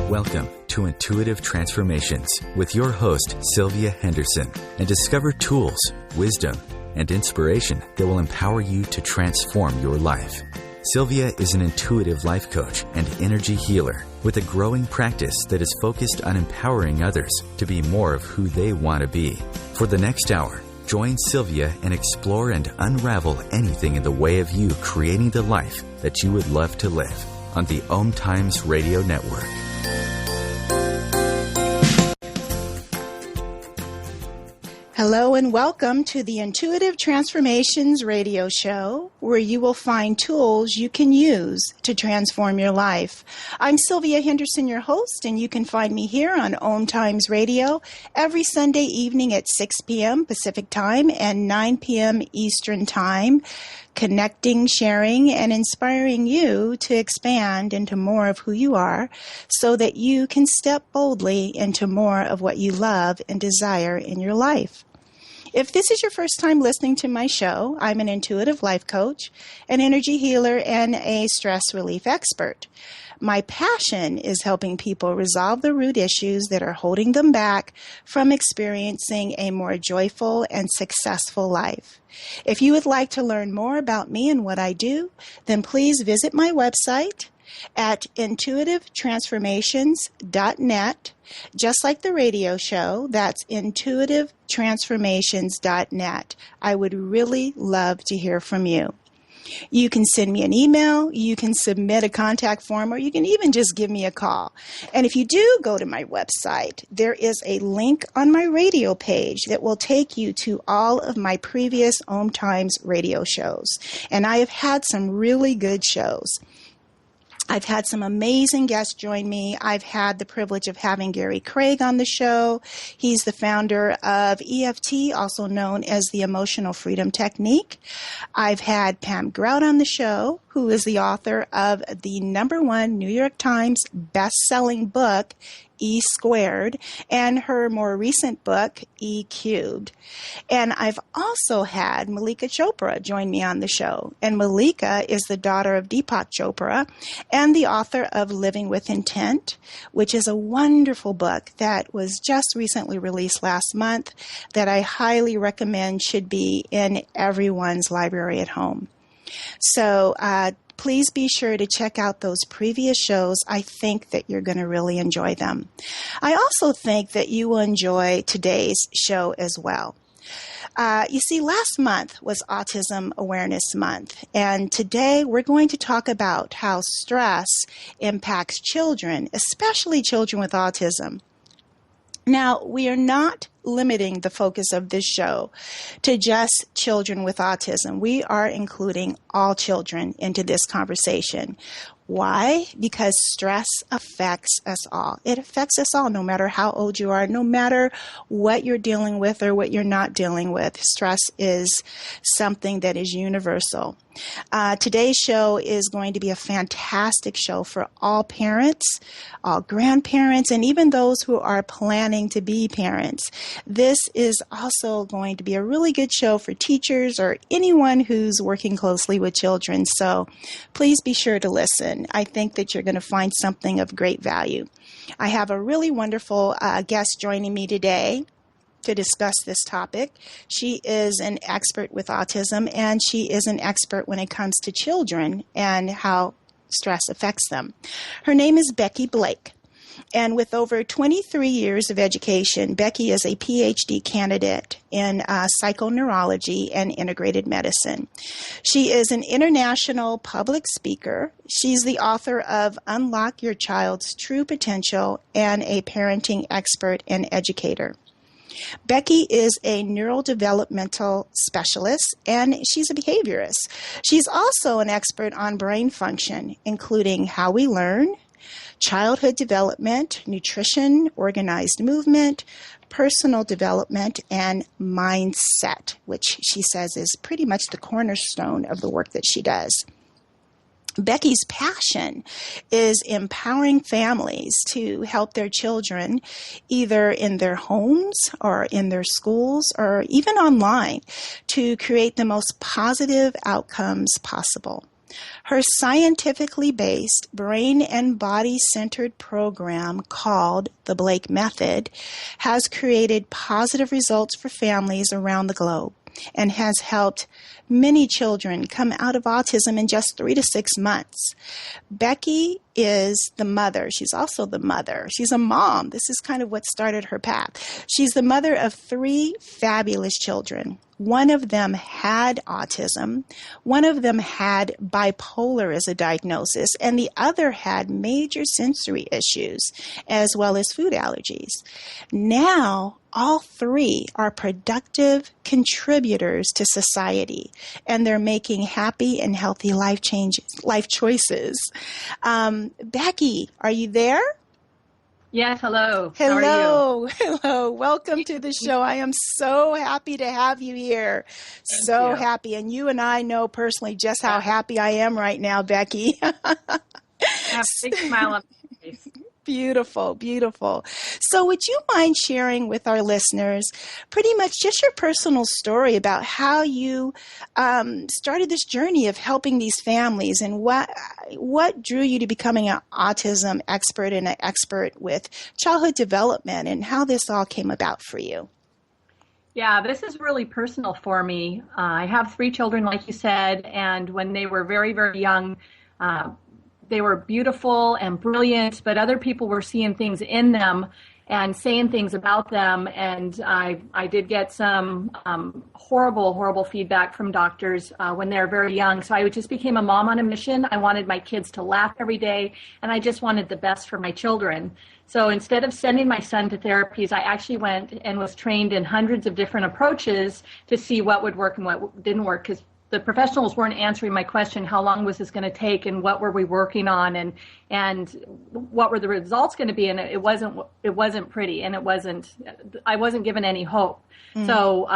Welcome to Intuitive Transformations with your host, Sylvia Henderson, and discover tools, wisdom, and inspiration that will empower you to transform your life. Sylvia is an intuitive life coach and energy healer with a growing practice that is focused on empowering others to be more of who they want to be. For the next hour, join Sylvia and explore and unravel anything in the way of you creating the life that you would love to live on the OMTimes Radio Network. Hello and welcome to the Intuitive Transformations radio show, where you will find tools you can use to transform your life. I'm Sylvia Henderson, your host, and you can find me here on OMTimes Radio every Sunday evening at 6 p.m. Pacific Time and 9 p.m. Eastern Time, connecting, sharing, and inspiring you to expand into more of who you are so that you can step boldly into more of what you love and desire in your life. If this is your first time listening to my show, I'm an intuitive life coach, an energy healer, and a stress relief expert. My passion is helping people resolve the root issues that are holding them back from experiencing a more joyful and successful life. If you would like to learn more about me and what I do, then please visit my website at intuitivetransformations.net. Just like the radio show, that's intuitivetransformations.net. I would really love to hear from you. You can send me an email, you can submit a contact form, or you can even just give me a call. And if you do go to my website, there is a link on my radio page that will take you to all of my previous OMTimes radio shows. And I have had some really good shows. I've had some amazing guests join me. I've had the privilege of having Gary Craig on the show. He's the founder of EFT, also known as the Emotional Freedom Technique. I've had Pam Grout on the show, who is the author of the #1 New York Times best-selling book, E Squared, and her more recent book, E Cubed. And I've also had Mallika Chopra join me on the show. And Mallika is the daughter of Deepak Chopra and the author of Living with Intent, which is a wonderful book that was just recently released last month that I highly recommend should be in everyone's library at home. So, please be sure to check out those previous shows. I think that you're going to really enjoy them. I also think that you will enjoy today's show as well. You see, last month was Autism Awareness Month, and today we're going to talk about how stress impacts children, especially children with autism. Now, we are not limiting the focus of this show to just children with autism. We are including all children into this conversation. Why? Because stress affects us all. It affects us all, no matter how old you are, no matter what you're dealing with or what you're not dealing with. Stress is something that is universal. Today's show is going to be a fantastic show for all parents, all grandparents, and even those who are planning to be parents. This is also going to be a really good show for teachers or anyone who's working closely with children. So please be sure to listen. I think that you're going to find something of great value. I have a really wonderful guest joining me today to discuss this topic. She is an expert with autism, and she is an expert when it comes to children and how stress affects them. Her name is Becky Blake. And with over 23 years of education, Becky is a PhD candidate in psychoneurology and integrated medicine. She is an international public speaker. She's the author of Unlock Your Child's True Potential and a parenting expert and educator. Becky is a neurodevelopmental specialist, and she's a behaviorist. She's also an expert on brain function, including how we learn, childhood development, nutrition, organized movement, personal development, and mindset, which she says is pretty much the cornerstone of the work that she does. Becky's passion is empowering families to help their children either in their homes or in their schools or even online to create the most positive outcomes possible. Her scientifically based brain and body-centered program called the Blake Method has created positive results for families around the globe and has helped many children come out of autism in just 3 to 6 months. Becky is the mother. She's also the mother. She's a mom. This is kind of what started her path. She's the mother of 3 fabulous children. One of them had autism. One of them had bipolar as a diagnosis, and the other had major sensory issues as well as food allergies. Now, all 3 are productive contributors to society, and they're making happy and healthy life choices. Becky, are you there? Yes, hello. Hello. Hello. Welcome to the show. I am so happy to have you here. So happy. And you and I know personally just how happy I am right now, Becky. I have a big smile on my face. Beautiful, beautiful. So would you mind sharing with our listeners pretty much just your personal story about how you started this journey of helping these families, and what drew you to becoming an autism expert and an expert with childhood development, and how this all came about for you? Yeah, this is really personal for me. I have 3 children, like you said, and when they were very, very young, they were beautiful and brilliant, but other people were seeing things in them and saying things about them. And I did get some horrible feedback from doctors when they were very young. So I just became a mom on a mission. I wanted my kids to laugh every day, and I just wanted the best for my children. So instead of sending my son to therapies, I actually went and was trained in hundreds of different approaches to see what would work and what didn't work, because the professionals weren't answering my question, how long was this going to take, and what were we working on, and what were the results going to be? And it wasn't pretty, and I wasn't given any hope. Mm-hmm. So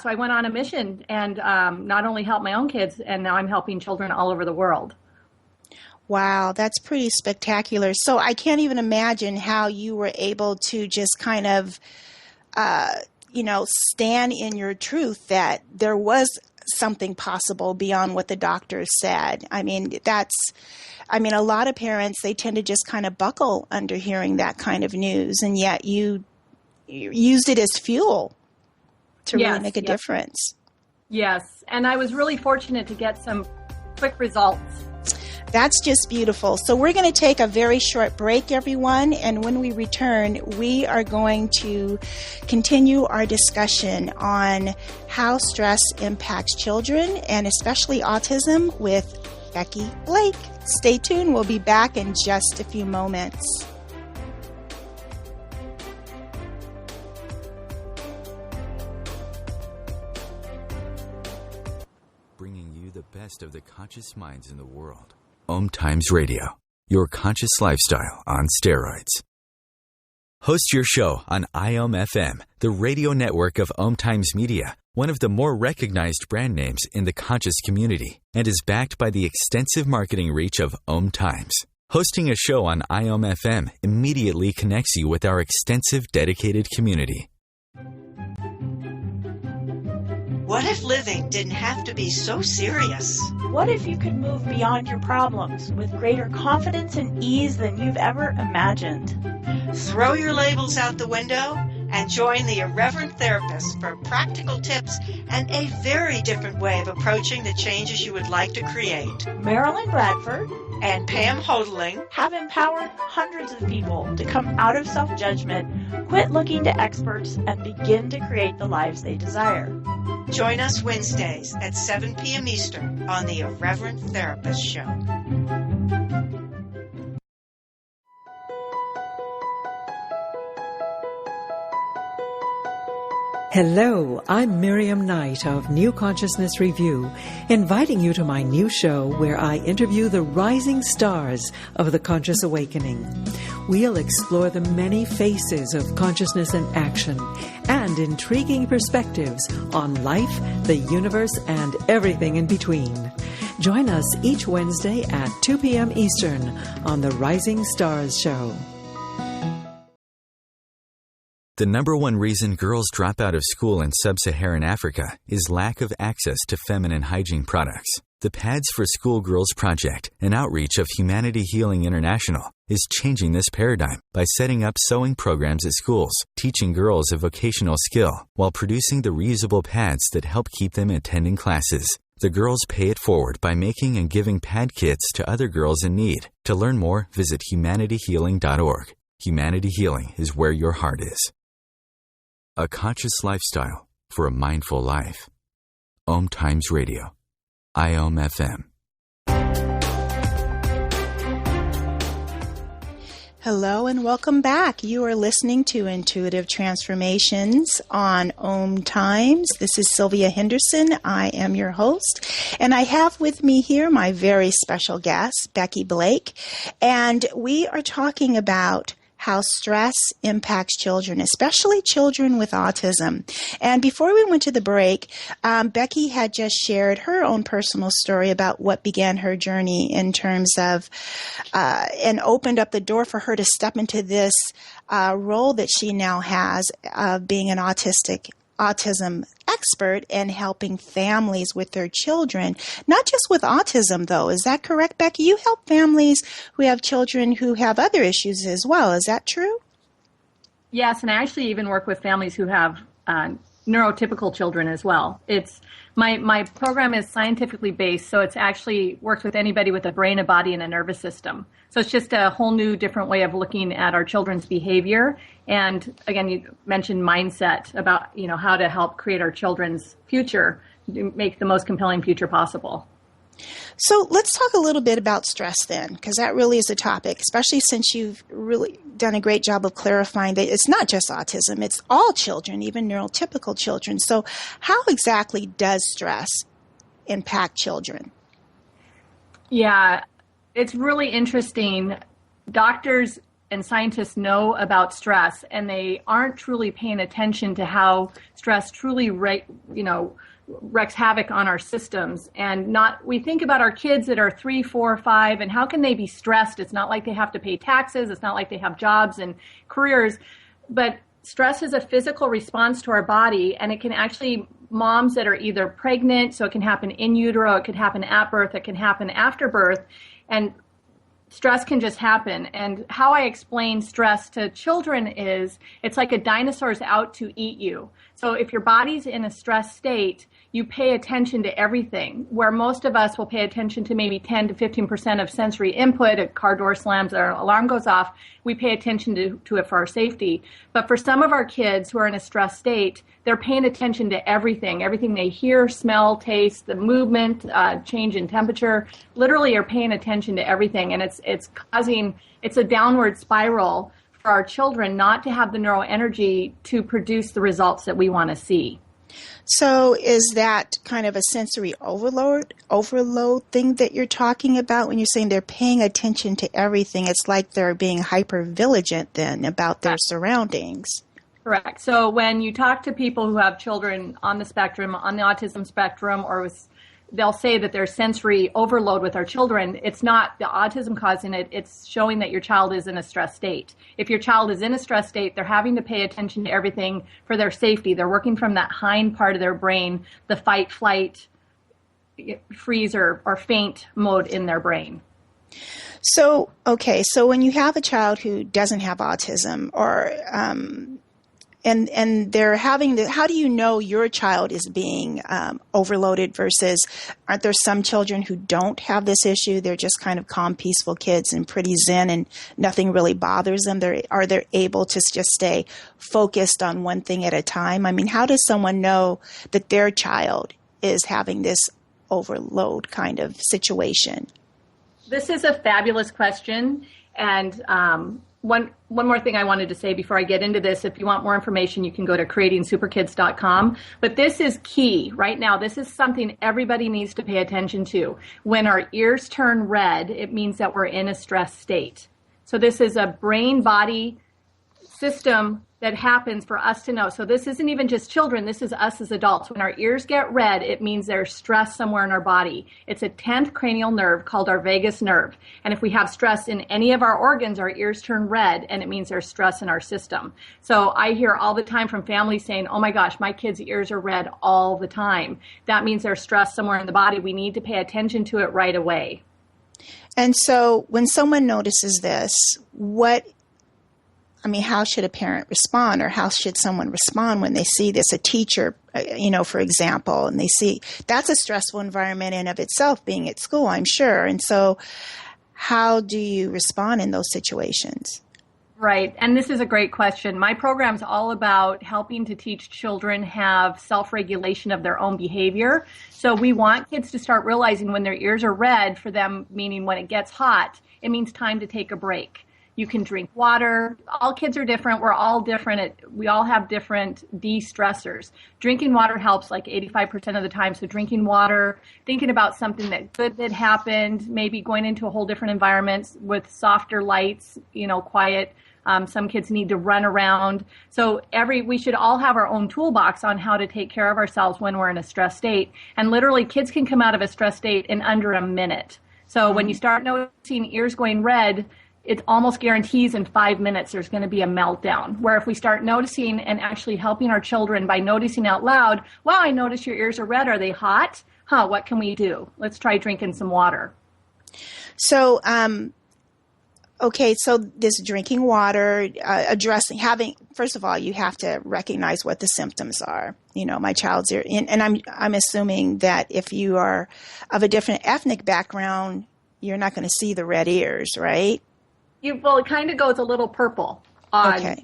so I went on a mission and not only helped my own kids, and now I'm helping children all over the world. Wow, that's pretty spectacular. So I can't even imagine how you were able to just kind of, stand in your truth that there was something possible beyond what the doctors said. I mean, a lot of parents, they tend to just kind of buckle under hearing that kind of news, and yet you used it as fuel to really make a difference. Yes, and I was really fortunate to get some quick results. That's just beautiful. So we're going to take a very short break, everyone, and when we return, we are going to continue our discussion on how stress impacts children, and especially autism, with Becky Blake. Stay tuned. We'll be back in just a few moments. Bringing you the best of the conscious minds in the world. OMTimes Radio, your conscious lifestyle on steroids. Host your show on IOM-FM, the radio network of OMTimes Media, one of the more recognized brand names in the conscious community, and is backed by the extensive marketing reach of OMTimes. Hosting a show on IOM-FM immediately connects you with our extensive dedicated community. What if living didn't have to be so serious? What if you could move beyond your problems with greater confidence and ease than you've ever imagined? Throw your labels out the window and join the Irreverent Therapist for practical tips and a very different way of approaching the changes you would like to create. Marilyn Bradford and Pam Hodling have empowered hundreds of people to come out of self-judgment, quit looking to experts, and begin to create the lives they desire. Join us Wednesdays at 7 p.m. Eastern on the Irreverent Therapist Show. Hello, I'm Miriam Knight of New Consciousness Review, inviting you to my new show where I interview the rising stars of the conscious awakening. We'll explore the many faces of consciousness in action and intriguing perspectives on life, the universe, and everything in between. Join us each Wednesday at 2 p.m. Eastern on the Rising Stars Show. The number one reason girls drop out of school in sub-Saharan Africa is lack of access to feminine hygiene products. The Pads for Schoolgirls Project, an outreach of Humanity Healing International, is changing this paradigm by setting up sewing programs at schools, teaching girls a vocational skill, while producing the reusable pads that help keep them attending classes. The girls pay it forward by making and giving pad kits to other girls in need. To learn more, visit humanityhealing.org. Humanity Healing is where your heart is. A conscious lifestyle for a mindful life. OMTimes Radio. IOM FM. Hello and welcome back. You are listening to Intuitive Transformations on OMTimes. This is Sylvia Henderson. I am your host. And I have with me here my very special guest, Becky Blake. And we are talking about how stress impacts children, especially children with autism. And before we went to the break, Becky had just shared her own personal story about what began her journey in terms of, and opened up the door for her to step into this role that she now has of being an autism expert and helping families with their children, not just with autism though. Is that correct, Becky? You help families who have children who have other issues as well. Is that true? Yes, and I actually even work with families who have neurotypical children as well. It's my program is scientifically based, so it's actually works with anybody with a brain, a body, and a nervous system. So it's just a whole new different way of looking at our children's behavior. And again, you mentioned mindset about, how to help create our children's future, to make the most compelling future possible. So let's talk a little bit about stress then, because that really is a topic, especially since you've really done a great job of clarifying that it's not just autism, it's all children, even neurotypical children. So how exactly does stress impact children? Yeah, it's really interesting. Doctors and scientists know about stress, and they aren't truly paying attention to how stress truly wreaks havoc on our systems. And we think about our kids that are 3, 4, 5, and how can they be stressed? It's not like they have to pay taxes. It's not like they have jobs and careers. But stress is a physical response to our body, and it can actually, moms that are either pregnant, so it can happen in utero, it could happen at birth, it can happen after birth, and stress can just happen. And how I explain stress to children is it's like a dinosaur's out to eat you. So if your body's in a stress state, you pay attention to everything, where most of us will pay attention to maybe 10 to 15% of sensory input. A car door slams, our alarm goes off, we pay attention to it for our safety. But for some of our kids who are in a stress state, they're paying attention to everything they hear, smell, taste, the movement, change in temperature, literally are paying attention to everything. And it's a downward spiral for our children not to have the neural energy to produce the results that we want to see. So is that kind of a sensory overload thing that you're talking about when you're saying they're paying attention to everything? It's like they're being hyper vigilant then about their surroundings. Correct. So when you talk to people who have children on the spectrum, on the autism spectrum, they'll say that there's sensory overload with our children. It's not the autism causing it. It's showing that your child is in a stress state. If your child is in a stress state, they're having to pay attention to everything for their safety. They're working from that hind part of their brain, the fight, flight, freeze, or faint mode in their brain. So when you have a child who doesn't have autism or and they're having how do you know your child is being overloaded versus aren't there some children who don't have this issue? They're just kind of calm, peaceful kids and pretty zen and nothing really bothers them. Are they able to just stay focused on one thing at a time? I mean, how does someone know that their child is having this overload kind of situation? This is a fabulous question. And one more thing I wanted to say before I get into this, if you want more information, you can go to creatingsuperkids.com. But this is key right now. This is something everybody needs to pay attention to. When our ears turn red, it means that we're in a stress state. So this is a brain-body system that happens for us to know. So this isn't even just children, this is us as adults. When our ears get red, it means there's stress somewhere in our body. It's a 10th cranial nerve called our vagus nerve. And if we have stress in any of our organs, our ears turn red, and it means there's stress in our system. So I hear all the time from families saying, oh my gosh, my kids' ears are red all the time. That means there's stress somewhere in the body. We need to pay attention to it right away. And so when someone notices this, how should a parent respond, or how should someone respond when they see this? A teacher, for example, and they see that's a stressful environment in of itself, being at school, I'm sure. And so how do you respond in those situations? Right. And this is a great question. My program's all about helping to teach children have self-regulation of their own behavior. So we want kids to start realizing when their ears are red, for them, meaning when it gets hot, it means time to take a break. You can drink water. All kids are different. We're all different. We all have different de-stressors. Drinking water helps like 85% of the time. So drinking water, thinking about something good that happened, maybe going into a whole different environment with softer lights, quiet. Some kids need to run around. So we should all have our own toolbox on how to take care of ourselves when we're in a stress state. And literally kids can come out of a stress state in under a minute. So when you start noticing ears going red, it almost guarantees in 5 minutes there's going to be a meltdown. Where if we start noticing and actually helping our children by noticing out loud, wow, I notice your ears are red. Are they hot? What can we do? Let's try drinking some water. So, so this drinking water, first of all, you have to recognize what the symptoms are. My child's ear, and I'm assuming that if you are of a different ethnic background, you're not going to see the red ears, right? Well, it kind of goes a little purple on,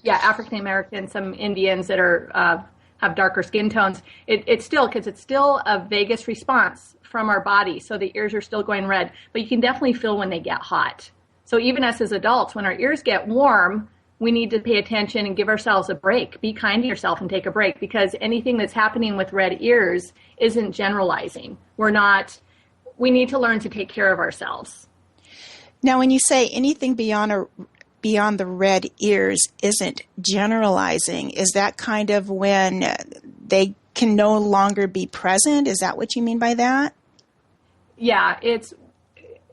African American, some Indians that are have darker skin tones. It's still a vagus response from our body, so the ears are still going red. But you can definitely feel when they get hot. So even us as adults, when our ears get warm, we need to pay attention and give ourselves a break. Be kind to yourself and take a break, because anything that's happening with red ears isn't generalizing. We need to learn to take care of ourselves. Now, when you say anything beyond the red ears isn't generalizing, is that kind of when they can no longer be present? Is that what you mean by that? Yeah, it's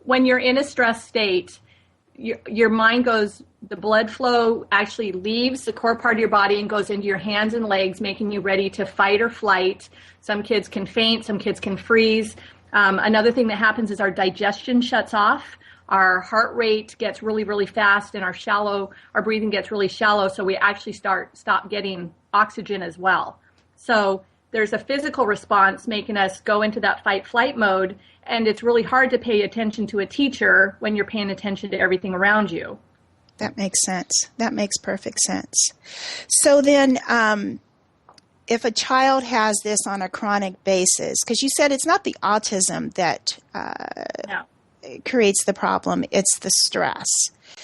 when you're in a stress state, your mind goes, the blood flow actually leaves the core part of your body and goes into your hands and legs, making you ready to fight or flight. Some kids can faint, some kids can freeze. Another thing that happens is our digestion shuts off. Our heart rate gets really, really fast, and our breathing gets really shallow, so we actually stop getting oxygen as well. So there's a physical response making us go into that fight-flight mode, and it's really hard to pay attention to a teacher when you're paying attention to everything around you. That makes sense. That makes perfect sense. So then, if a child has this on a chronic basis, because you said it's not the autism that creates the problem, it's the stress.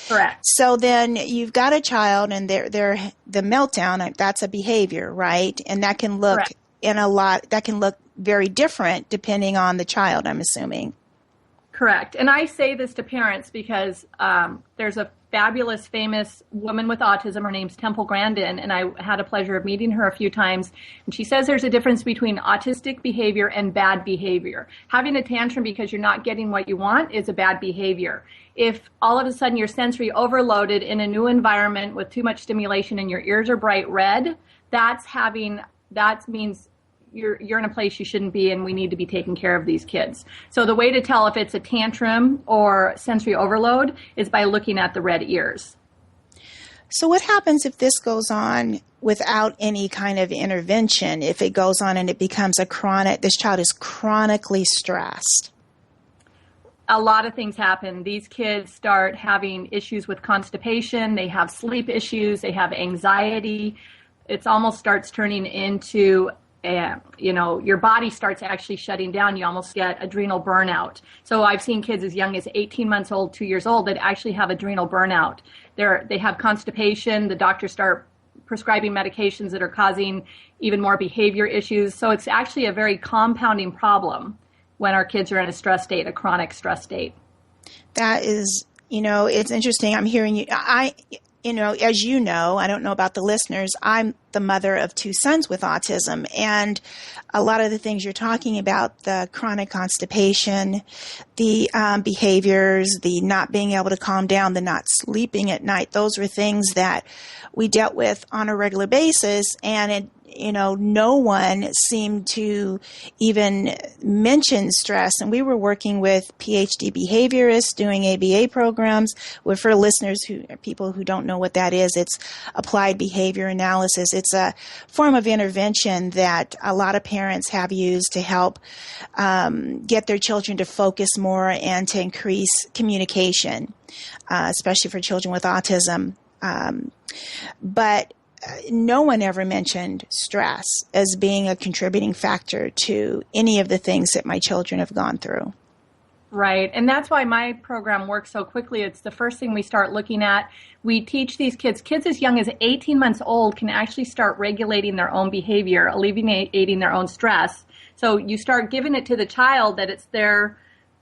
Correct. So then you've got a child, and they're the meltdown, that's a behavior, right? And that can look very different depending on the child, I'm assuming. Correct. And I say this to parents because there's a fabulous, famous woman with autism. Her name's Temple Grandin, and I had a pleasure of meeting her a few times. And she says there's a difference between autistic behavior and bad behavior. Having a tantrum because you're not getting what you want is a bad behavior. If all of a sudden you're sensory overloaded in a new environment with too much stimulation and your ears are bright red, that means you're in a place you shouldn't be, and we need to be taking care of these kids. So the way to tell if it's a tantrum or sensory overload is by looking at the red ears. So what happens if this goes on without any kind of intervention? If it goes on and it becomes this child is chronically stressed? A lot of things happen. These kids start having issues with constipation. They have sleep issues. They have anxiety. It almost starts turning into your body starts actually shutting down. You almost get adrenal burnout. So I've seen kids as young as 18 months old, 2 years old, that actually have adrenal burnout. They have constipation. The doctors start prescribing medications that are causing even more behavior issues. So it's actually a very compounding problem when our kids are in a stress state, a chronic stress state. That is, it's interesting. I'm hearing you. as you know, I don't know about the listeners, I'm the mother of 2 sons with autism, and a lot of the things you're talking about, the chronic constipation, the behaviors, the not being able to calm down, the not sleeping at night, those were things that we dealt with on a regular basis, and no one seemed to even mention stress. And we were working with PhD behaviorists doing ABA programs. For listeners people who don't know what that is, it's applied behavior analysis. It's a form of intervention that a lot of parents have used to help get their children to focus more and to increase communication, especially for children with autism. But no one ever mentioned stress as being a contributing factor to any of the things that my children have gone through. Right. And that's why my program works so quickly. It's the first thing we start looking at. We teach these kids as young as 18 months old can actually start regulating their own behavior, alleviating their own stress. So you start giving it to the child that it's their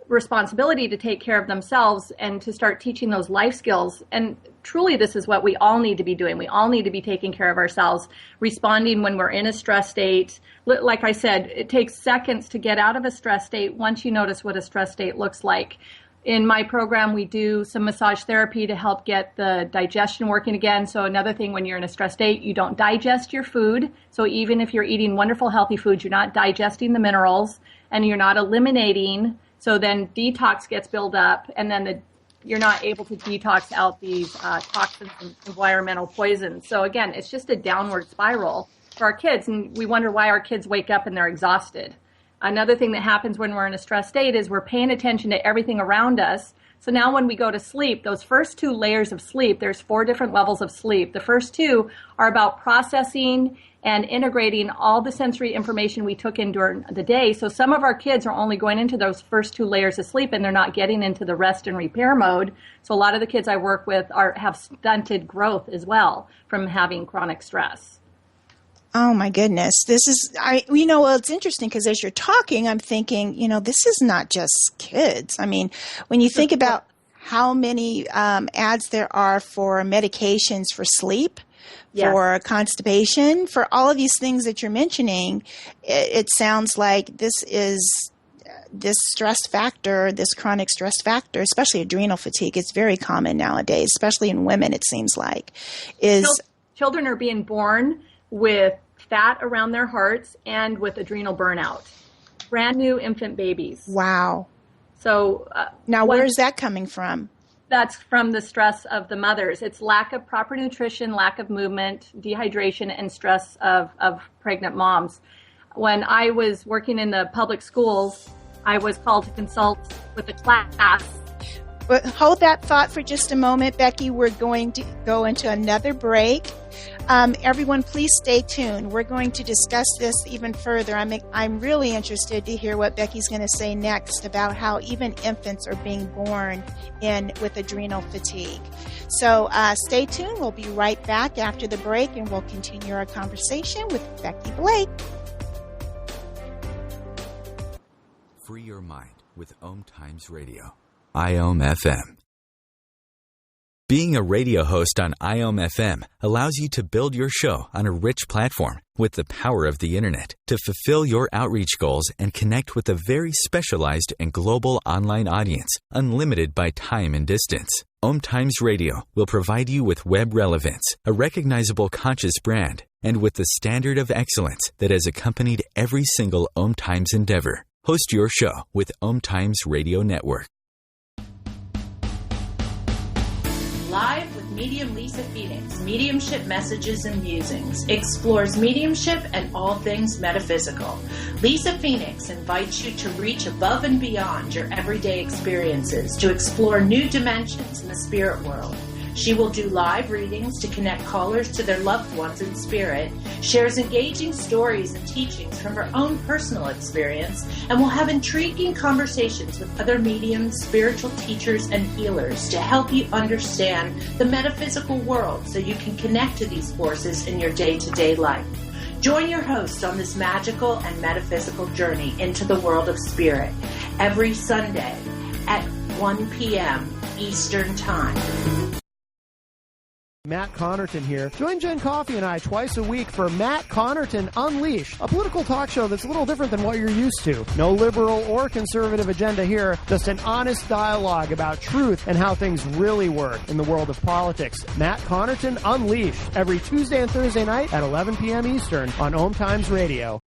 responsibility to take care of themselves and to start teaching those life skills. And truly, this is what we all need to be doing. We all need to be taking care of ourselves, responding when we're in a stress state. Like I said, it takes seconds to get out of a stress state once you notice what a stress state looks like. In my program, we do some massage therapy to help get the digestion working again. So another thing, when you're in a stress state, you don't digest your food. So even if you're eating wonderful, healthy foods, you're not digesting the minerals and you're not eliminating. So then detox gets built up, and then you're not able to detox out these toxins and environmental poisons. So again, it's just a downward spiral for our kids, and we wonder why our kids wake up and they're exhausted. Another thing that happens when we're in a stress state is we're paying attention to everything around us. So now when we go to sleep, those first 2 layers of sleep, there's 4 different levels of sleep. The first 2 are about processing and integrating all the sensory information we took in during the day. So some of our kids are only going into those first 2 layers of sleep, and they're not getting into the rest and repair mode. So a lot of the kids I work with have stunted growth as well from having chronic stress. Oh my goodness. It's interesting because as you're talking, I'm thinking, this is not just kids. I mean, when you think about how many ads there are for medications for sleep, yes, for constipation, for all of these things that you're mentioning, it sounds like this stress factor, this chronic stress factor, especially adrenal fatigue, it's very common nowadays, especially in women, it seems like. Children are being born with fat around their hearts and with adrenal burnout. Brand new infant babies. Wow. So now where's that coming from? That's from the stress of the mothers. It's lack of proper nutrition, lack of movement, dehydration, and stress of pregnant moms. When I was working in the public schools, I was called to consult with a class. But hold that thought for just a moment, Becky. We're going to go into another break. Everyone, please stay tuned. We're going to discuss this even further. I'm really interested to hear what Becky's going to say next about how even infants are being born with adrenal fatigue. So stay tuned. We'll be right back after the break, and we'll continue our conversation with Becky Blake. Free your mind with OMTimes Radio. IOM FM. Being a radio host on IOM FM allows you to build your show on a rich platform with the power of the internet to fulfill your outreach goals and connect with a very specialized and global online audience, unlimited by time and distance. OMTimes Radio will provide you with web relevance, a recognizable conscious brand, and with the standard of excellence that has accompanied every single OMTimes endeavor. Host your show with OMTimes Radio Network. Live with medium Lisa Phoenix, Mediumship Messages and Musings, explores mediumship and all things metaphysical. Lisa Phoenix invites you to reach above and beyond your everyday experiences, to explore new dimensions in the spirit world. She will do live readings to connect callers to their loved ones in spirit, shares engaging stories and teachings from her own personal experience, and will have intriguing conversations with other mediums, spiritual teachers, and healers to help you understand the metaphysical world so you can connect to these forces in your day-to-day life. Join your host on this magical and metaphysical journey into the world of spirit every Sunday at 1 p.m. Eastern Time. Matt Connerton here. Join Jen Coffey and I twice a week for Matt Connerton Unleashed, a political talk show that's a little different than what you're used to. No liberal or conservative agenda here, just an honest dialogue about truth and how things really work in the world of politics. Matt Connerton Unleashed, every Tuesday and Thursday night at 11 p.m. Eastern on OMTimes Radio.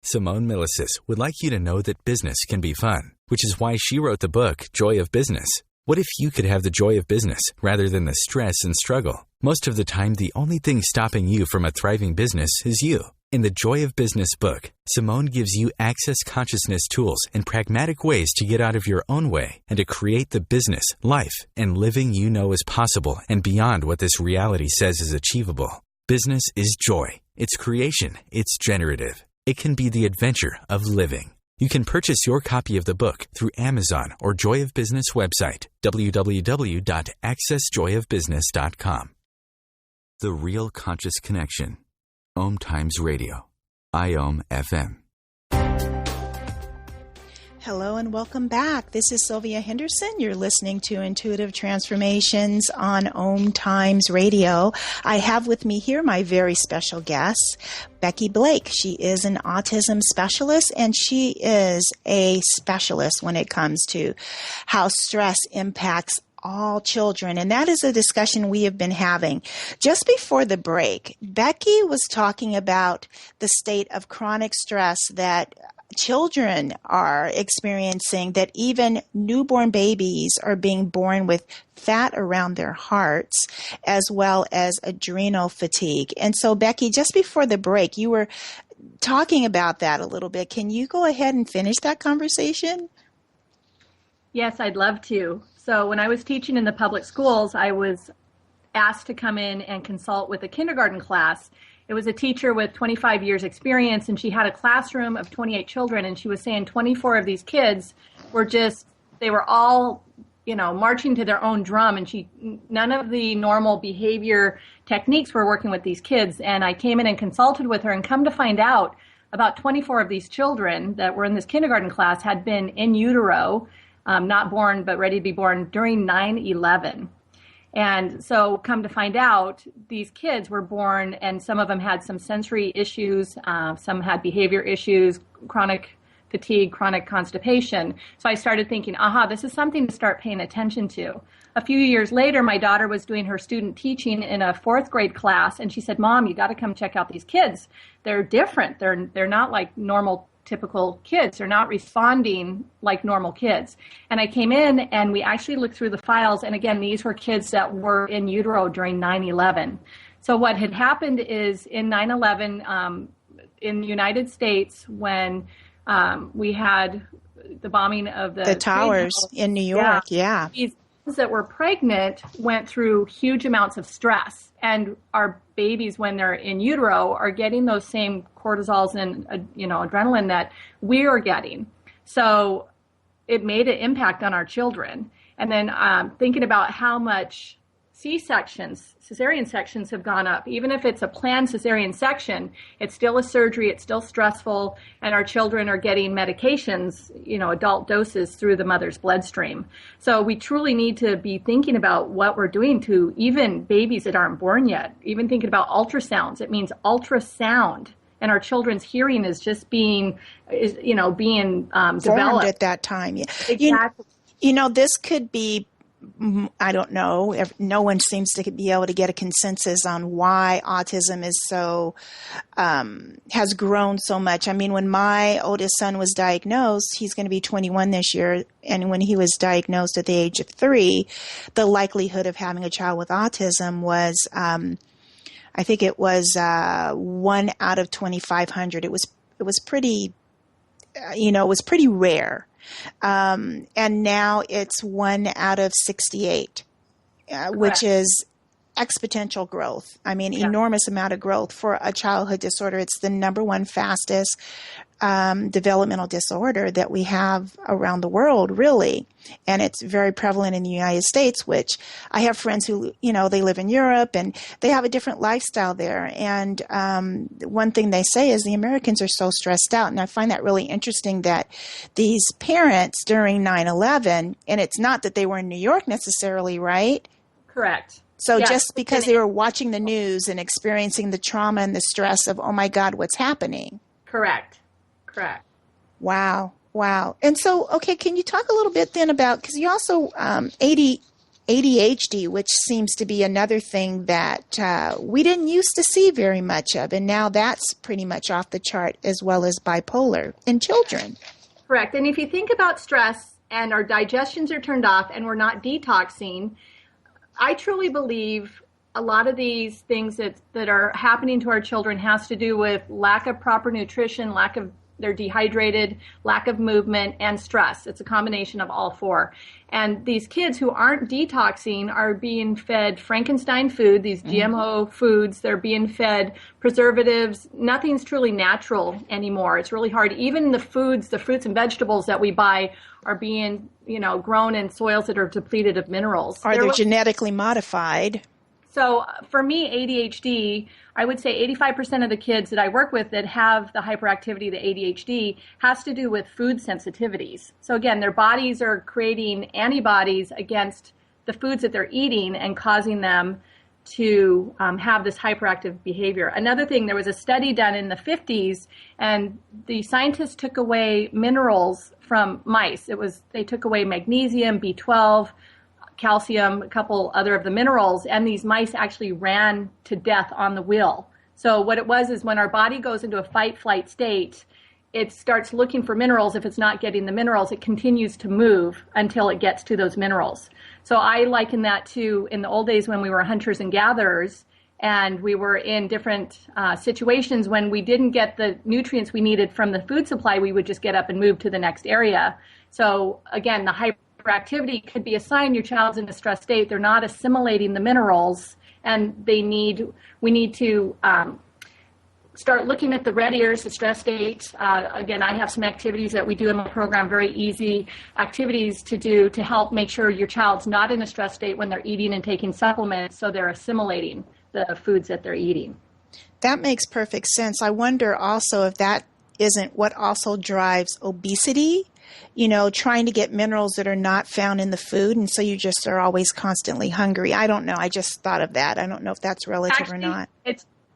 Simone Milasas would like you to know that business can be fun, which is why she wrote the book, Joy of Business. What if you could have the joy of business rather than the stress and struggle? Most of the time, the only thing stopping you from a thriving business is you. In the Joy of Business book, Simone gives you access consciousness tools and pragmatic ways to get out of your own way and to create the business, life, and living you know is possible and beyond what this reality says is achievable. Business is joy. It's creation. It's generative. It can be the adventure of living. You can purchase your copy of the book through Amazon or Joy of Business website, www.accessjoyofbusiness.com. The Real Conscious Connection. OMTimes Radio. IOM FM. Hello and welcome back. This is Sylvia Henderson. You're listening to Intuitive Transformations on OMTimes Radio. I have with me here my very special guest, Becky Blake. She is an autism specialist, and she is a specialist when it comes to how stress impacts all children. And that is a discussion we have been having. Just before the break, Becky was talking about the state of chronic stress that children are experiencing, that even newborn babies are being born with fat around their hearts, as well as adrenal fatigue. And so, Becky, just before the break, you were talking about that a little bit. Can you go ahead and finish that conversation? Yes, I'd love to. So when I was teaching in the public schools, I was asked to come in and consult with a kindergarten class. It was a teacher with 25 years experience, and she had a classroom of 28 children, and she was saying 24 of these kids were they were all, marching to their own drum, and none of the normal behavior techniques were working with these kids. And I came in and consulted with her, and come to find out, about 24 of these children that were in this kindergarten class had been in utero, not born, but ready to be born during 9/11. And so come to find out, these kids were born, and some of them had some sensory issues, some had behavior issues, chronic fatigue, chronic constipation. So I started thinking, this is something to start paying attention to. A few years later, my daughter was doing her student teaching in a 4th grade class, and she said, "Mom, you got to come check out these kids. They're different. They're not like normal typical kids. They're not responding like normal kids." And I came in and we actually looked through the files. And again, these were kids that were in utero during 9/11. So what had happened is in 9/11, in the United States, when we had the bombing of the towers in New York, yeah. These that were pregnant went through huge amounts of stress, and our babies, when they're in utero, are getting those same cortisols and adrenaline that we are getting. So it made an impact on our children. And then thinking about how much cesarean sections have gone up. Even if it's a planned cesarean section, it's still a surgery, it's still stressful, and our children are getting medications, adult doses through the mother's bloodstream. So we truly need to be thinking about what we're doing to even babies that aren't born yet. Even thinking about ultrasounds, it means ultrasound. And our children's hearing is just being developed at that time. Yeah. Exactly. This could be, I don't know, no one seems to be able to get a consensus on why autism is has grown so much. I mean, when my oldest son was diagnosed, he's going to be 21 this year, and when he was diagnosed at the age of 3, the likelihood of having a child with autism was, I think it was 1 out of 2,500. It was pretty, it was pretty rare. And now it's 1 out of 68, which is exponential growth. I mean, enormous amount of growth for a childhood disorder. It's the number one fastest developmental disorder that we have around the world, really. And it's very prevalent in the United States, which I have friends who, they live in Europe and they have a different lifestyle there. And one thing they say is the Americans are so stressed out. And I find that really interesting that these parents during 9/11, and it's not that they were in New York necessarily, right? Correct. So Yes. just because they were watching the news and experiencing the trauma and the stress of, oh my God, what's happening? Correct. Wow. And so, okay, can you talk a little bit then about, because you also, ADHD, which seems to be another thing that we didn't used to see very much of, and now that's pretty much off the chart, as well as bipolar in children. Correct. And if you think about stress and our digestions are turned off and we're not detoxing, I truly believe a lot of these things that are happening to our children has to do with lack of proper nutrition, they're dehydrated, lack of movement, and stress. It's a combination of all four. And these kids who aren't detoxing are being fed Frankenstein food, these GMO foods. They're being fed preservatives. Nothing's truly natural anymore. It's really hard. Even the fruits and vegetables that we buy are being, grown in soils that are depleted of minerals. They're genetically modified. So for me, ADHD, I would say 85% of the kids that I work with that have the hyperactivity, the ADHD, has to do with food sensitivities. So again, their bodies are creating antibodies against the foods that they're eating and causing them to have this hyperactive behavior. Another thing, there was a study done in the 50s, and the scientists took away minerals from mice. They took away magnesium, B12, calcium, a couple other of the minerals, and these mice actually ran to death on the wheel. So what it was is when our body goes into a fight-flight state, it starts looking for minerals. If it's not getting the minerals, it continues to move until it gets to those minerals. So I liken that to in the old days when we were hunters and gatherers, and we were in different situations when we didn't get the nutrients we needed from the food supply, we would just get up and move to the next area. So again, the hyperactivity could be a sign your child's in a stress state. They're not assimilating the minerals, and we need to start looking at the red ears, the stress states. Again, I have some activities that we do in my program, very easy activities to do to help make sure your child's not in a stress state when they're eating and taking supplements, so they're assimilating the foods that they're eating. That makes perfect sense. I wonder also if that isn't what also drives obesity, trying to get minerals that are not found in the food, and so you just are always constantly hungry. I don't know. I just thought of that. I don't know if that's relative or not.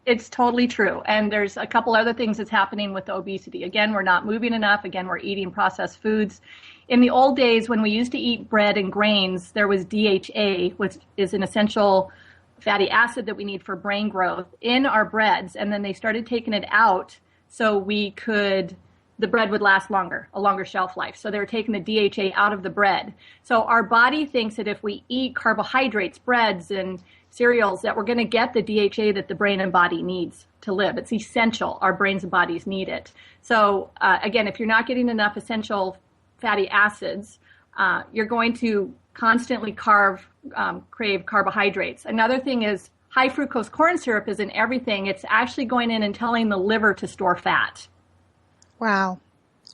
It's totally true. And there's a couple other things that's happening with the obesity. Again, we're not moving enough. Again, we're eating processed foods. In the old days, when we used to eat bread and grains, there was DHA, which is an essential fatty acid that we need for brain growth, in our breads. And then they started taking it out so the bread would last longer, a longer shelf life. So they were taking the DHA out of the bread. So our body thinks that if we eat carbohydrates, breads, and cereals, that we're going to get the DHA that the brain and body needs to live. It's essential. Our brains and bodies need it. So again, if you're not getting enough essential fatty acids, you're going to constantly crave carbohydrates. Another thing is high fructose corn syrup is in everything. It's actually going in and telling the liver to store fat. Wow.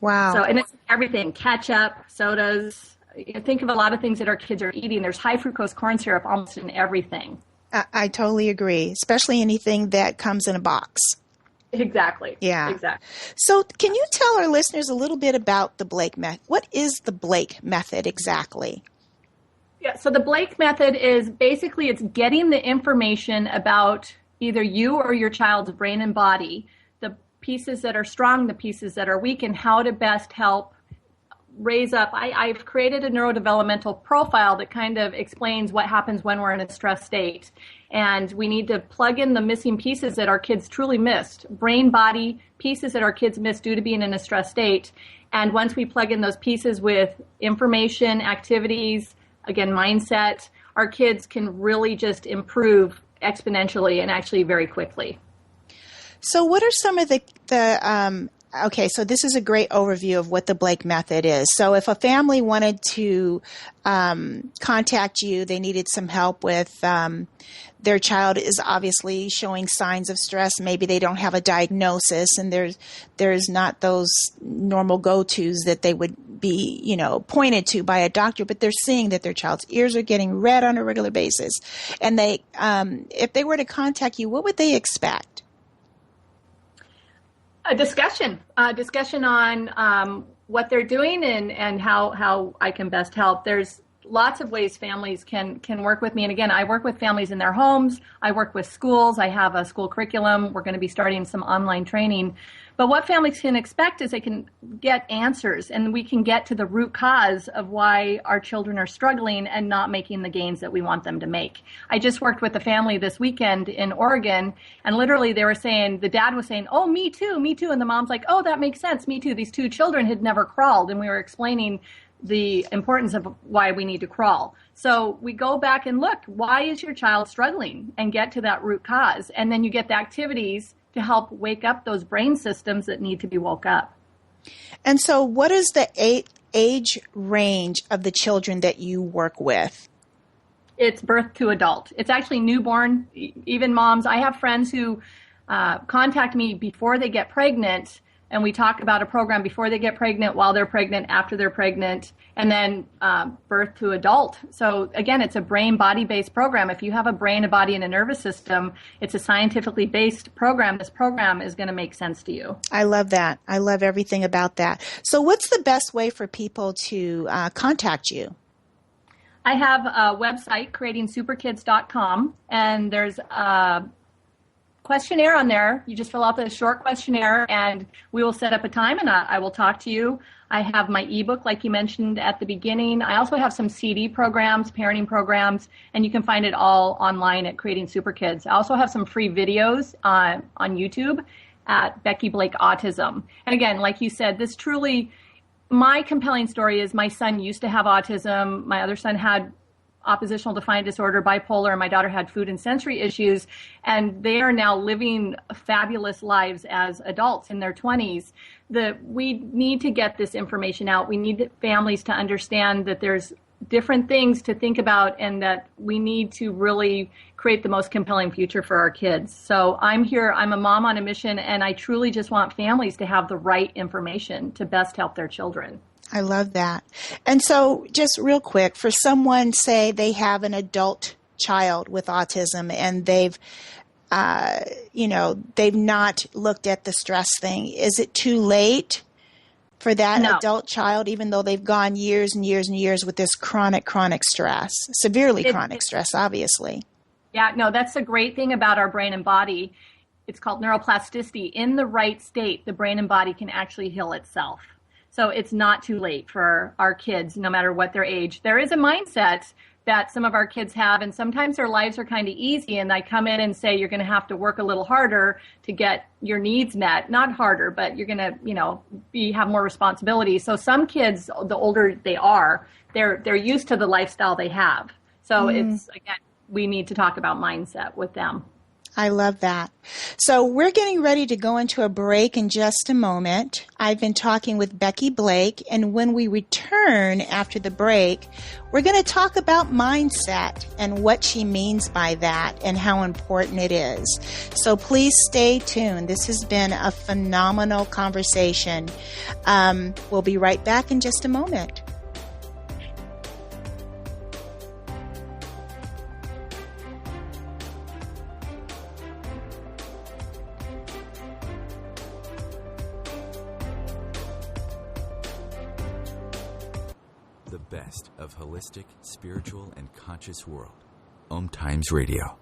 So, and it's everything, ketchup, sodas. Think of a lot of things that our kids are eating. There's high fructose corn syrup almost in everything. I totally agree, especially anything that comes in a box. Exactly. Yeah. Exactly. So can you tell our listeners a little bit about the Blake method? What is the Blake method exactly? Yeah, so the Blake method is basically it's getting the information about either you or your child's brain and body, the pieces that are strong, the pieces that are weak, and how to best help raise up. I've created a neurodevelopmental profile that kind of explains what happens when we're in a stress state. And we need to plug in the missing pieces that our kids truly missed, brain, body, pieces that our kids missed due to being in a stress state. And once we plug in those pieces with information, activities, again, mindset, our kids can really just improve exponentially and actually very quickly. So what are some of okay, so this is a great overview of what the Blake method is. So if a family wanted to contact you, they needed some help with their child is obviously showing signs of stress. Maybe they don't have a diagnosis, and there's not those normal go-tos that they would be, pointed to by a doctor, but they're seeing that their child's ears are getting red on a regular basis. And they, if they were to contact you, what would they expect? A discussion on what they're doing and how I can best help. There's lots of ways families can work with me. And again, I work with families in their homes. I work with schools. I have a school curriculum. We're going to be starting some online training. But what families can expect is they can get answers, and we can get to the root cause of why our children are struggling and not making the gains that we want them to make. I just worked with a family this weekend in Oregon, and literally they were saying, the dad was saying, oh, me too. And the mom's like, oh, that makes sense, me too. These two children had never crawled, and we were explaining the importance of why we need to crawl. So we go back and look, why is your child struggling, and get to that root cause. And then you get the activities to help wake up those brain systems that need to be woke up. And so what is the age range of the children that you work with? It's birth to adult. It's actually newborn, even moms. I have friends who contact me before they get pregnant, and we talk about a program before they get pregnant, while they're pregnant, after they're pregnant, and then birth to adult. So again, it's a brain-body-based program. If you have a brain, a body, and a nervous system, it's a scientifically based program. This program is going to make sense to you. I love that. I love everything about that. So what's the best way for people to contact you? I have a website, creatingsuperkids.com, and there's a questionnaire on there. You just fill out the short questionnaire, and we will set up a time, and I will talk to you. I have my ebook, like you mentioned at the beginning. I also have some CD programs, parenting programs, and you can find it all online at Creating Super Kids. I also have some free videos on YouTube at Becky Blake Autism. And again, like you said, this truly, my compelling story is my son used to have autism. My other son had oppositional defiant disorder, bipolar, and my daughter had food and sensory issues, and they are now living fabulous lives as adults in their 20s. We need to get this information out. We need families to understand that there's different things to think about, and that we need to really create the most compelling future for our kids. So I'm here, I'm a mom on a mission, and I truly just want families to have the right information to best help their children. I love that. And so just real quick, for someone, say they have an adult child with autism and they've not looked at the stress thing. Is it too late for that adult child, even though they've gone years and years and years with this chronic stress, severely chronic stress, obviously? Yeah, no, that's the great thing about our brain and body. It's called neuroplasticity. In the right state, the brain and body can actually heal itself. So it's not too late for our kids, no matter what their age. There is a mindset that some of our kids have, and sometimes their lives are kind of easy, and they come in and say, you're going to have to work a little harder to get your needs met. Not harder, but you're going to, have more responsibility. So some kids, the older they are, they're used to the lifestyle they have. So it's, again, we need to talk about mindset with them. I love that. So we're getting ready to go into a break in just a moment. I've been talking with Becky Blake, and when we return after the break, we're going to talk about mindset and what she means by that and how important it is. So please stay tuned. This has been a phenomenal conversation. We'll be right back in just a moment. The best of holistic, spiritual, and conscious world. OMTimes Radio.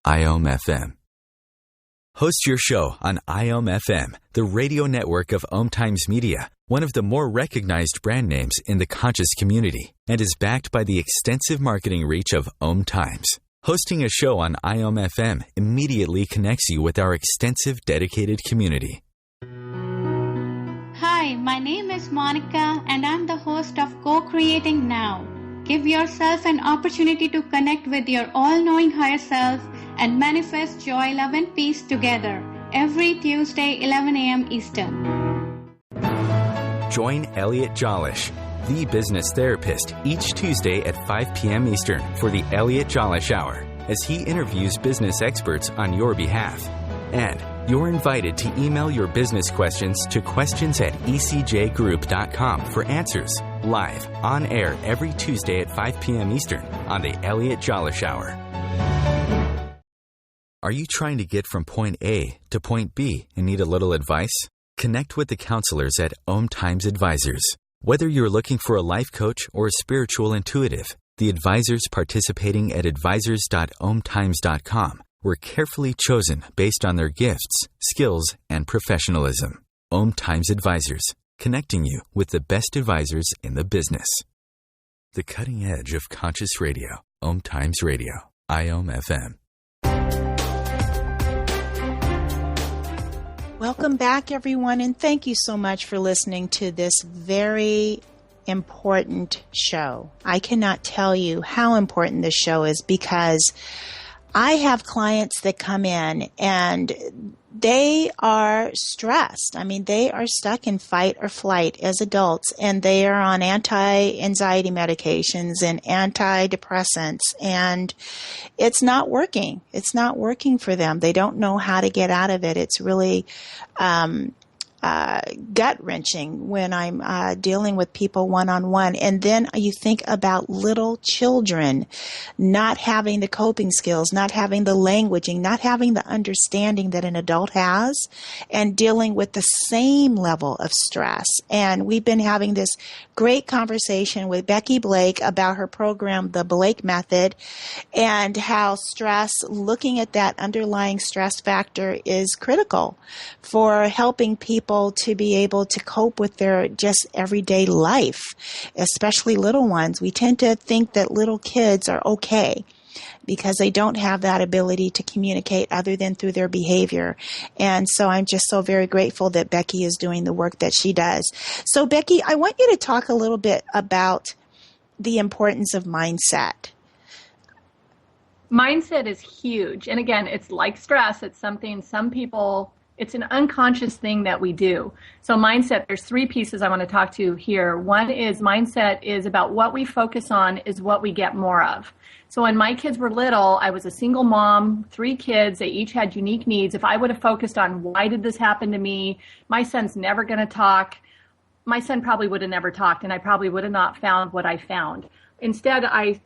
IOM FM. Host your show on IOM FM, the radio network of OMTimes Media, one of the more recognized brand names in the conscious community, and is backed by the extensive marketing reach of OMTimes. Hosting a show on IOM FM immediately connects you with our extensive dedicated community. Hi, my name is Monica, and I'm the host of Co-Creating Now. Give yourself an opportunity to connect with your all-knowing higher self and manifest joy, love, and peace together every Tuesday, 11 a.m. Eastern. Join Elliot Jolish, the business therapist, each Tuesday at 5 p.m. Eastern for the Elliot Jolish Hour, as he interviews business experts on your behalf. And you're invited to email your business questions to questions@ecjgroup.com for answers, live, on air every Tuesday at 5 p.m. Eastern on the Elliot Jolish Hour. Are you trying to get from point A to point B and need a little advice? Connect with the counselors at OMTimes Advisors. Whether you're looking for a life coach or a spiritual intuitive, The advisors participating at advisors.omtimes.com were carefully chosen based on their gifts, skills, and professionalism. OMTimes Advisors, connecting you with the best advisors in the business. The cutting edge of conscious radio. OMTimes Radio. IOM FM. Welcome back, everyone, and thank you so much for listening to this very important show. I cannot tell you how important this show is because I have clients that come in and they are stressed. I mean, they are stuck in fight or flight as adults, and they are on anti-anxiety medications and antidepressants, and it's not working. It's not working for them. They don't know how to get out of it. It's really gut-wrenching when I'm dealing with people one-on-one. And then you think about little children not having the coping skills, not having the languaging, not having the understanding that an adult has, and dealing with the same level of stress. And we've been having this great conversation with Becky Blake about her program, The Blake Method, and how stress, looking at that underlying stress factor, is critical for helping people to be able to cope with their just everyday life, especially little ones. We tend to think that little kids are okay because they don't have that ability to communicate other than through their behavior. And so I'm just so very grateful that Becky is doing the work that she does. So Becky, I want you to talk a little bit about the importance of mindset. Mindset is huge. And again, it's like stress. It's something some people, it's an unconscious thing that we do. So mindset, there's three pieces I want to talk to here. One is mindset is about what we focus on is what we get more of. So when my kids were little, I was a single mom, 3 kids. They each had unique needs. If I would have focused on why did this happen to me, my son's never going to talk. My son probably would have never talked, and I probably would have not found what I found. Instead, I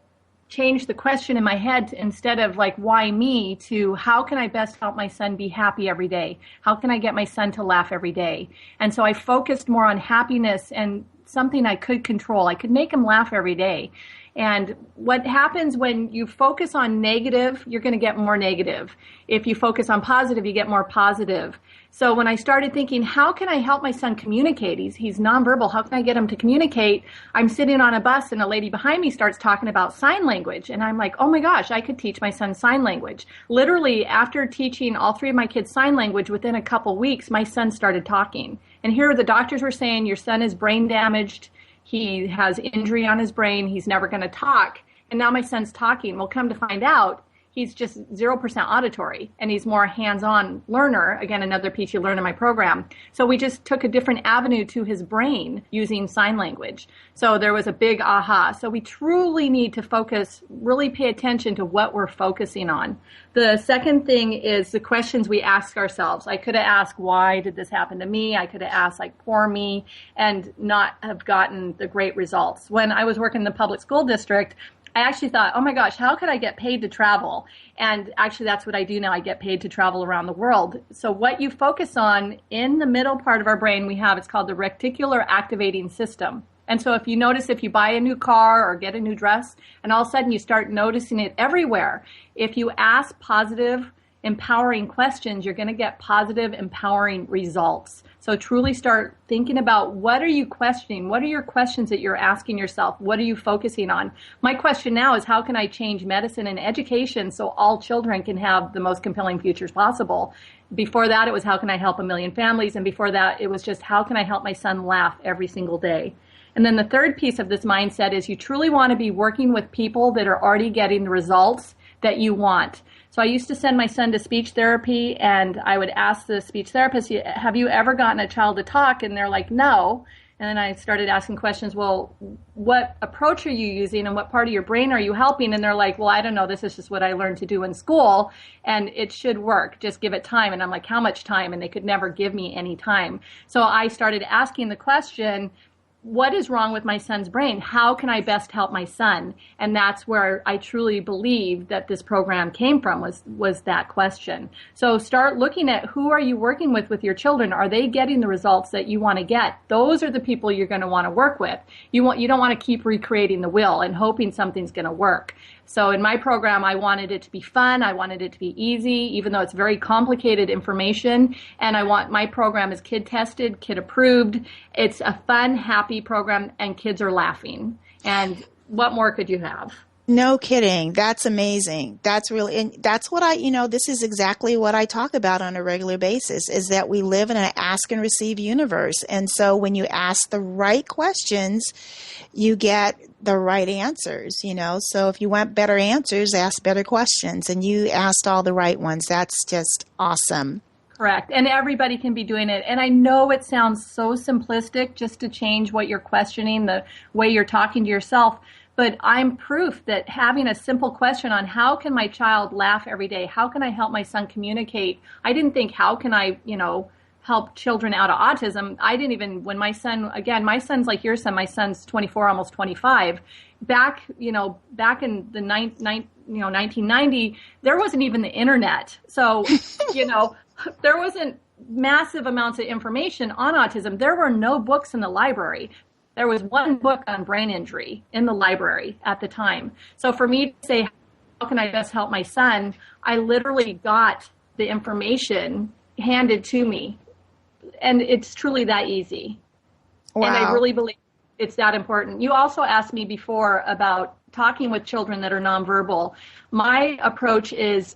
changed the question in my head, instead of like, why me, to how can I best help my son be happy every day? How can I get my son to laugh every day? And so I focused more on happiness and something I could control. I could make him laugh every day. And what happens when you focus on negative, you're going to get more negative. If you focus on positive, you get more positive. So when I started thinking, how can I help my son communicate? He's nonverbal. How can I get him to communicate? I'm sitting on a bus and a lady behind me starts talking about sign language. And I'm like, oh my gosh, I could teach my son sign language. Literally, after teaching all 3 of my kids sign language, within a couple weeks, my son started talking. And here the doctors were saying, your son is brain damaged. He has injury on his brain. He's never going to talk. And now my son's talking. Well, come to find out, he's just 0% auditory, and he's more hands-on learner. Again, another piece you learn in my program. So we just took a different avenue to his brain using sign language. So there was a big aha. So we truly need to focus, really pay attention to what we're focusing on. The second thing is the questions we ask ourselves. I could have asked, why did this happen to me? I could have asked, like, poor me, and not have gotten the great results. When I was working in the public school district, I actually thought, oh my gosh, how could I get paid to travel? And actually that's what I do now. I get paid to travel around the world. So what you focus on in the middle part of our brain we have, it's called the reticular activating system. And so if you notice, if you buy a new car or get a new dress, and all of a sudden you start noticing it everywhere, if you ask positive, empowering questions, you're going to get positive, empowering results. So truly start thinking about, what are you questioning? What are your questions that you're asking yourself? What are you focusing on? My question now is, how can I change medicine and education so all children can have the most compelling futures possible? Before that, it was, how can I help 1 million families? And before that, it was just, how can I help my son laugh every single day? And then the third piece of this mindset is, you truly want to be working with people that are already getting the results that you want. So I used to send my son to speech therapy, and I would ask the speech therapist, have you ever gotten a child to talk? And they're like, no. And then I started asking questions, well, what approach are you using and what part of your brain are you helping? And they're like, well, I don't know. This is just what I learned to do in school, and it should work. Just give it time. And I'm like, how much time? And they could never give me any time. So I started asking the question, what is wrong with my son's brain? How can I best help my son? And that's where I truly believe that this program came from, was that question. So start looking at who are you working with your children? Are they getting the results that you want to get? Those are the people you're going to want to work with. You don't want to keep recreating the wheel and hoping something's going to work. So in my program, I wanted it to be fun. I wanted it to be easy, even though it's very complicated information. And my program is kid tested, kid approved. It's a fun, happy program, and kids are laughing. And what more could you have? No kidding. That's amazing. That's really, and that's what this is exactly what I talk about on a regular basis, is that we live in an ask and receive universe. And so when you ask the right questions, you get the right answers, So if you want better answers, ask better questions. And you asked all the right ones. That's just awesome. Correct. And everybody can be doing it. And I know it sounds so simplistic just to change what you're questioning, the way you're talking to yourself. But I'm proof that having a simple question on how can my child laugh every day? How can I help my son communicate? I didn't think, how can I, help children out of autism? I didn't even, when my son, again, my son's like your son, my son's 24, almost 25. Back in the 1990, there wasn't even the internet. So, there wasn't massive amounts of information on autism. There were no books in the library. There was one book on brain injury in the library at the time. So for me to say, how can I best help my son? I literally got the information handed to me. And it's truly that easy. Wow. And I really believe it's that important. You also asked me before about talking with children that are nonverbal. My approach is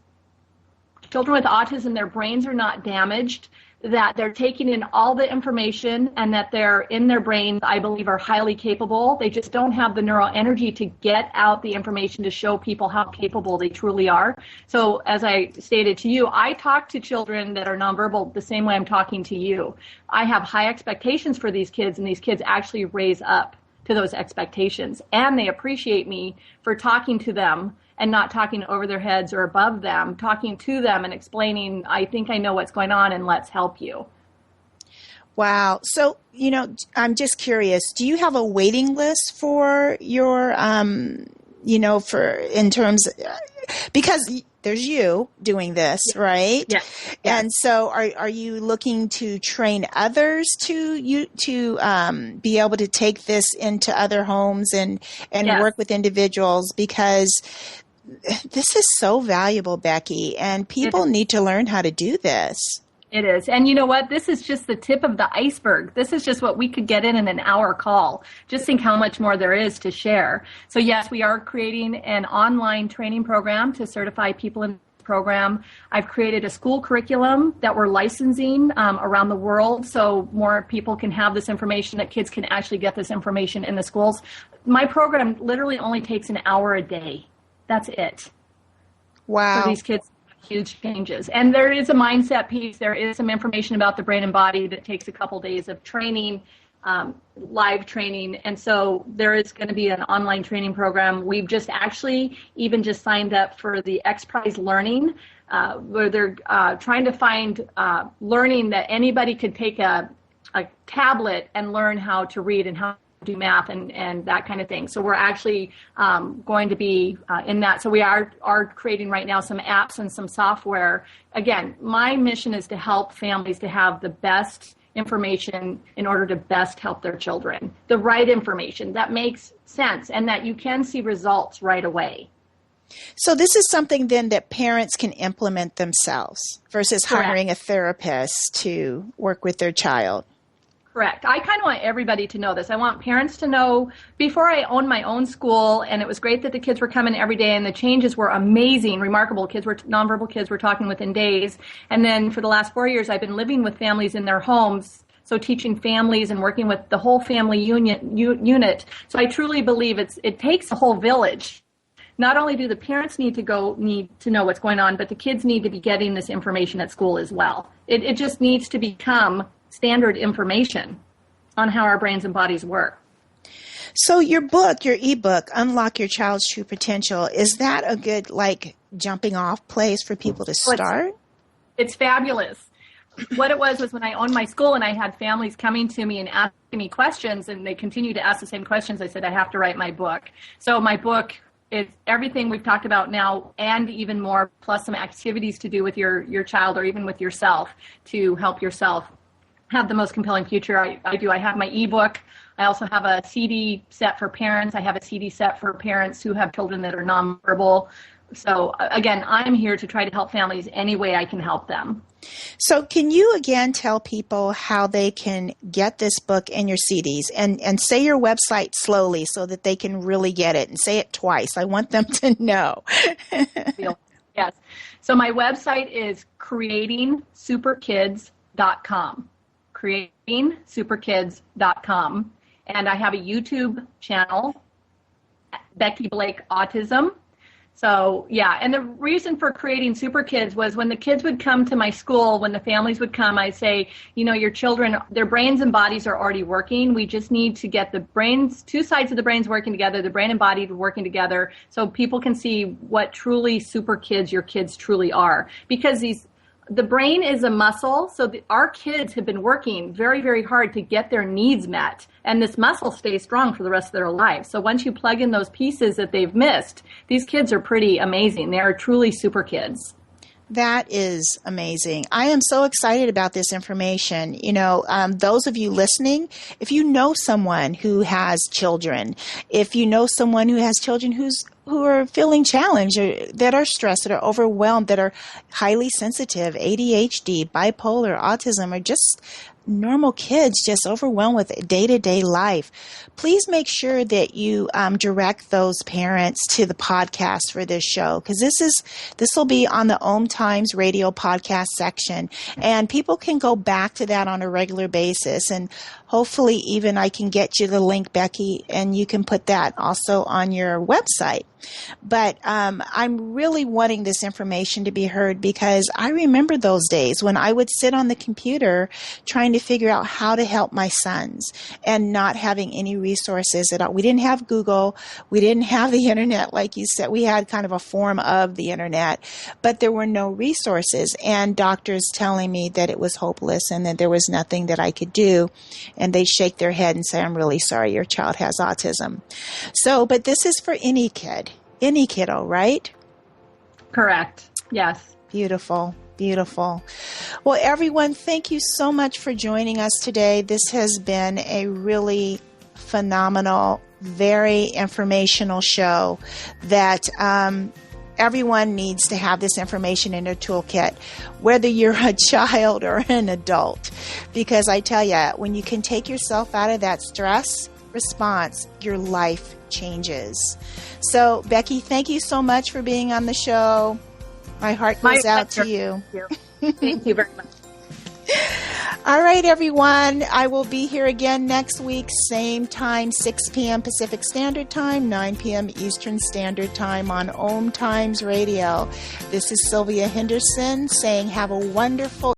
children with autism, their brains are not damaged, that they're taking in all the information, and that they're in their brains, I believe, are highly capable. They just don't have the neural energy to get out the information to show people how capable they truly are. So as I stated to you, I talk to children that are nonverbal the same way I'm talking to you. I have high expectations for these kids, and these kids actually raise up to those expectations. And they appreciate me for talking to them and not talking over their heads or above them, talking to them and explaining, I think I know what's going on and let's help you. Wow. So, I'm just curious, do you have a waiting list for your, because there's you doing this, right? Yeah. And so are you looking to train others to be able to take this into other homes and Yes. work with individuals? Because this is so valuable, Becky, and people need to learn how to do this. It is. And you know what? This is just the tip of the iceberg. This is just what we could get in an hour call. Just think how much more there is to share. So yes, we are creating an online training program to certify people in the program. I've created a school curriculum that we're licensing around the world, so more people can have this information, that kids can actually get this information in the schools. My program literally only takes an hour a day. That's it. Wow. For these kids, huge changes. And there is a mindset piece. There is some information about the brain and body that takes a couple days of training, live training. And so there is going to be an online training program. We've just actually even just signed up for the X Prize Learning, where they're trying to find learning that anybody could take a tablet and learn how to read and how do math and that kind of thing. So we're actually going to be in that. So we are creating right now some apps and some software. Again, my mission is to help families to have the best information in order to best help their children. The right information that makes sense and that you can see results right away. So this is something then that parents can implement themselves versus Correct. Hiring a therapist to work with their child. Correct. I kind of want everybody to know this. I want parents to know, before I owned my own school, and it was great that the kids were coming every day, and the changes were amazing, remarkable. Nonverbal kids were talking within days. And then for the last 4 years, I've been living with families in their homes, so teaching families and working with the whole family unit. So I truly believe it takes a whole village. Not only do the parents need to know what's going on, but the kids need to be getting this information at school as well. It just needs to become standard information on how our brains and bodies work. So your ebook, Unlock Your Child's True Potential, is that a good jumping off place for people to start? It's fabulous. what it was when I owned my school and I had families coming to me and asking me questions, and they continue to ask the same questions, I said, I have to write my book. So my book is everything we've talked about now and even more, plus some activities to do with your child or even with yourself to help yourself have the most compelling future. I have my ebook. I also have a CD set for parents. I have a CD set for parents who have children that are nonverbal. So again, I'm here to try to help families any way I can help them. So can you again tell people how they can get this book and your CDs, and say your website slowly so that they can really get it, and say it twice. I want them to know. Yes. So my website is creatingsuperkids.com. creatingsuperkids.com. And I have a YouTube channel, Becky Blake Autism. So, yeah, and the reason for creating Super Kids was when the kids would come to my school, when the families would come, I'd say, you know, your children, their brains and bodies are already working. We just need to get the brains, two sides of the brains working together, the brain and body working together, so people can see what truly super kids your kids truly are. Because the brain is a muscle, so our kids have been working very, very hard to get their needs met, and this muscle stays strong for the rest of their lives. So once you plug in those pieces that they've missed, these kids are pretty amazing. They are truly super kids. That is amazing. I am so excited about this information. You know, those of you listening, if you know someone who has children, if you know someone who has children who are feeling challenged, or that are stressed, that are overwhelmed, that are highly sensitive, ADHD, bipolar, autism, or just normal kids just overwhelmed with day-to-day life, please make sure that you direct those parents to the podcast for this show, because this will be on the OMTimes radio podcast section, and people can go back to that on a regular basis, and hopefully even I can get you the link, Becky, and you can put that also on your website. But I'm really wanting this information to be heard, because I remember those days when I would sit on the computer trying to figure out how to help my sons and not having any resources at all. We didn't have Google. We didn't have the internet, like you said. We had kind of a form of the internet, but there were no resources, and doctors telling me that it was hopeless and that there was nothing that I could do. And they'd shake their head and say, I'm really sorry, your child has autism. So, but this is for any kid. Any kiddo, right? Correct. Yes. Beautiful. Beautiful. Well, everyone, thank you so much for joining us today. This has been a really phenomenal, very informational show that everyone needs to have this information in their toolkit, whether you're a child or an adult. Because I tell you, when you can take yourself out of that stress response, your life changes. So, Becky, thank you so much for being on the show. My heart goes out to you. Thank you very much. All right, everyone. I will be here again next week, same time, 6 p.m. Pacific Standard Time, 9 p.m. Eastern Standard Time on OMTimes Radio. This is Sylvia Henderson saying have a wonderful